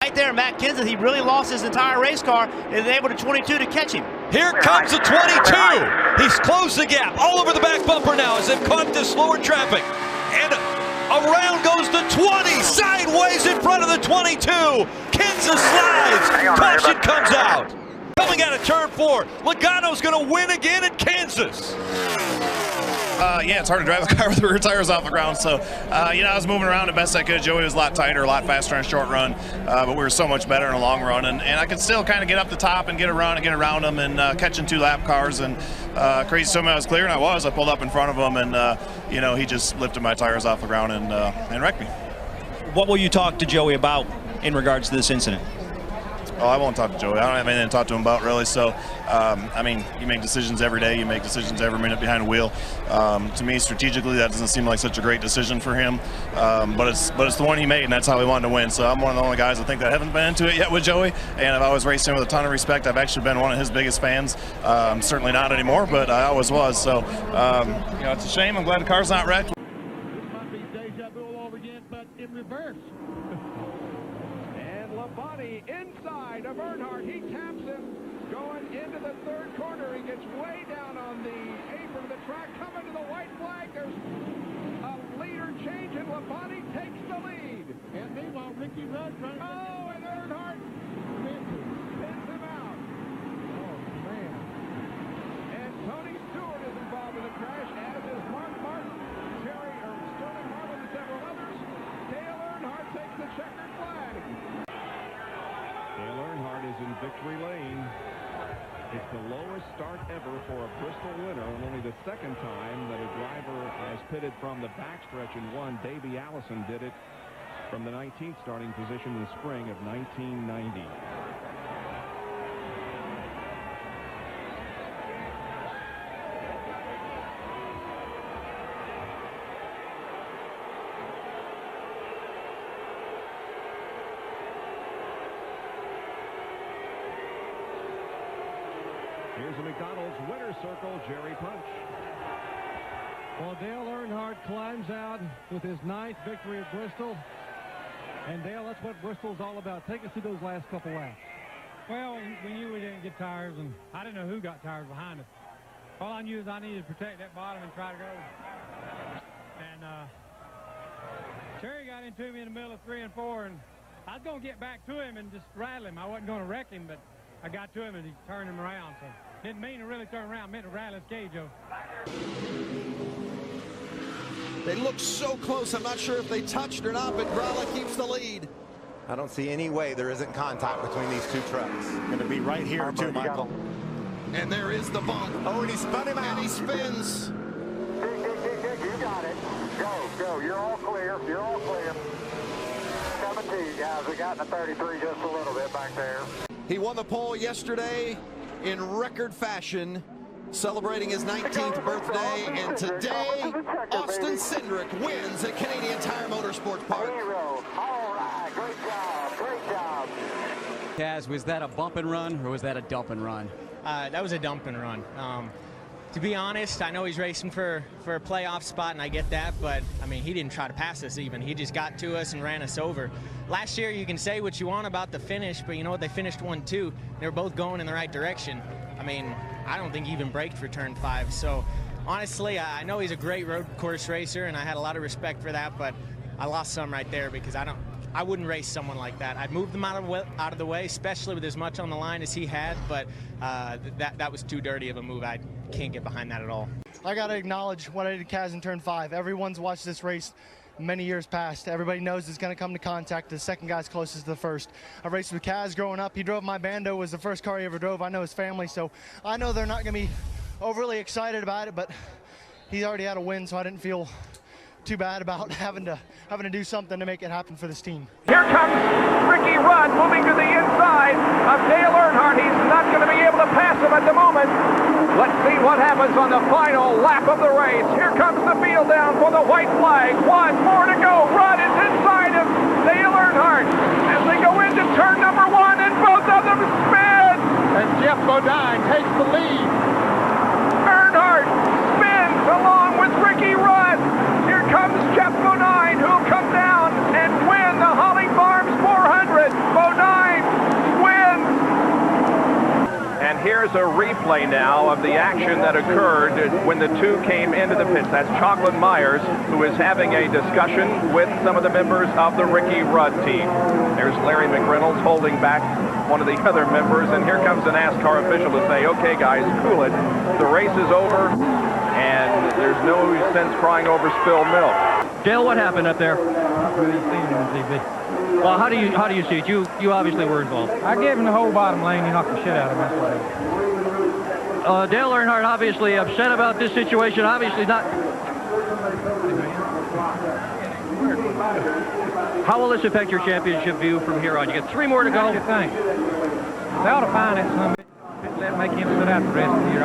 right there, Matt Kenseth, he really lost his entire race car and able to 22 to catch him. Here comes the 22. He's closed the gap all over the back bumper now as they've caught the slower traffic. And around goes the 20, sideways in front of the 22. Kenseth slides, caution comes out. Coming out of turn 4, Logano's going to win again at Kansas. Yeah, it's hard to drive a car with the rear tires off the ground. So, you know, I was moving around the best I could. Joey was a lot tighter, a lot faster in a short run, but we were so much better in a long run. And I could still kind of get up the top and get around and get around them and catching 2 lap cars. And crazy told me I was clear, and I was. I pulled up in front of him, and, you know, he just lifted my tires off the ground and wrecked me. What will you talk to Joey about in regards to this incident? Oh, I won't talk to Joey. I don't have anything to talk to him about, really. So, I mean, you make decisions every day. You make decisions every minute behind the wheel. To me, strategically, that doesn't seem like such a great decision for him. But it's the one he made, and that's how he wanted to win. So I'm one of the only guys I think that haven't been into it yet with Joey. And I've always raced him with a ton of respect. I've actually been one of his biggest fans. Certainly not anymore, but I always was. So, you know, it's a shame. I'm glad the car's not wrecked. This might be deja vu all over again, but in reverse. And Labonte inside of Earnhardt. He taps him going into the 3rd corner. He gets way down on the apron of the track. Coming to the white flag. There's a leader change, and Labonte takes the lead. And meanwhile, Ricky Rudd trying to... Oh, and Earnhardt spins him out. Oh, man. And Tony Stewart is involved in the crash, as is Mark Martin, Sterling Marlin, and several others. Dale Earnhardt takes the checkered flag. Dale Earnhardt is in victory lane. It's the lowest start ever for a Bristol winner, and only the 2nd time that a driver has pitted from the backstretch and won. Davey Allison did it from the 19th starting position in the spring of 1990. Here's a McDonald's winner's circle, Jerry Punch. Well, Dale Earnhardt climbs out with his 9th victory at Bristol. And Dale, that's what Bristol's all about. Take us through those last couple laps. Well, we knew we didn't get tires, and I didn't know who got tires behind us. All I knew is I needed to protect that bottom and try to go. And Terry got into me in the middle of 3 and 4, and I was going to get back to him and just rattle him. I wasn't going to wreck him, but I got to him and he turned him around. So didn't mean to really turn around, meant to rattle his cage over. They look so close. I'm not sure if they touched or not, but Gralla keeps the lead. I don't see any way there isn't contact between these 2 trucks. Going to be right here too, Michael. And there is the bump. Oh, and he spun him out. And he spins. Dig, you got it. Go. You're all clear. You're all clear. Coming to you guys. We got in the 33 just a little bit back there. He won the pole yesterday in record fashion, celebrating his 19th birthday, and today, Austin Cindric wins at Canadian Tire Motorsports Park. All right, great job. Kaz, was that a bump and run, or was that a dump and run? That was a dump and run. To be honest, I know he's racing for a playoff spot, and I get that, but, I mean, he didn't try to pass us even. He just got to us and ran us over. Last year, you can say what you want about the finish, but you know what? They finished 1-2. They were both going in the right direction. I mean, I don't think he even braked for turn 5. So, honestly, I know he's a great road course racer, and I had a lot of respect for that, but I lost some right there because I wouldn't race someone like that. I'd move them out of the way, especially with as much on the line as he had, but that was too dirty of a move. I can't get behind that at all. I got to acknowledge what I did to Kaz in turn 5. Everyone's watched this race many years past. Everybody knows it's going to come to contact. The second guy's closest to the first. I raced with Kaz growing up. He drove my Bando, was the first car he ever drove. I know his family, so I know they're not going to be overly excited about it, but he already had a win, so I didn't feel too bad about having to do something to make it happen for this team. Here comes Ricky Rudd moving to the inside of Dale Earnhardt. He's not going to be able to pass him at the moment. Let's see what happens on the final lap of the race. Here comes the field down for the white flag. 1 more to go. Rudd is inside of Dale Earnhardt as they go into turn number 1, and both of them spin. And Jeff Bodine takes the lead. Earnhardt spins along with Ricky Rudd. Here comes Jeff Bodine, who'll come down and win the Holly Farms 400. Bodine replay now of the action that occurred when the two came into the pits. That's Chocolate Myers, who is having a discussion with some of the members of the Ricky Rudd team. There's Larry McReynolds holding back one of the other members, and here comes the NASCAR official to say, okay guys, cool it. The race is over, and there's no sense crying over spilled milk. Dale, what happened up there? Really seen it on TV. Well, how do you see it? You obviously were involved. I gave him the whole bottom lane. He knocked the shit out of him. That's what Dale Earnhardt obviously upset about this situation. Obviously not. How will this affect your championship view from here on? You get 3 more to go. What do you think? They ought to find that son of a bitch. Let make him sit out the rest of the year.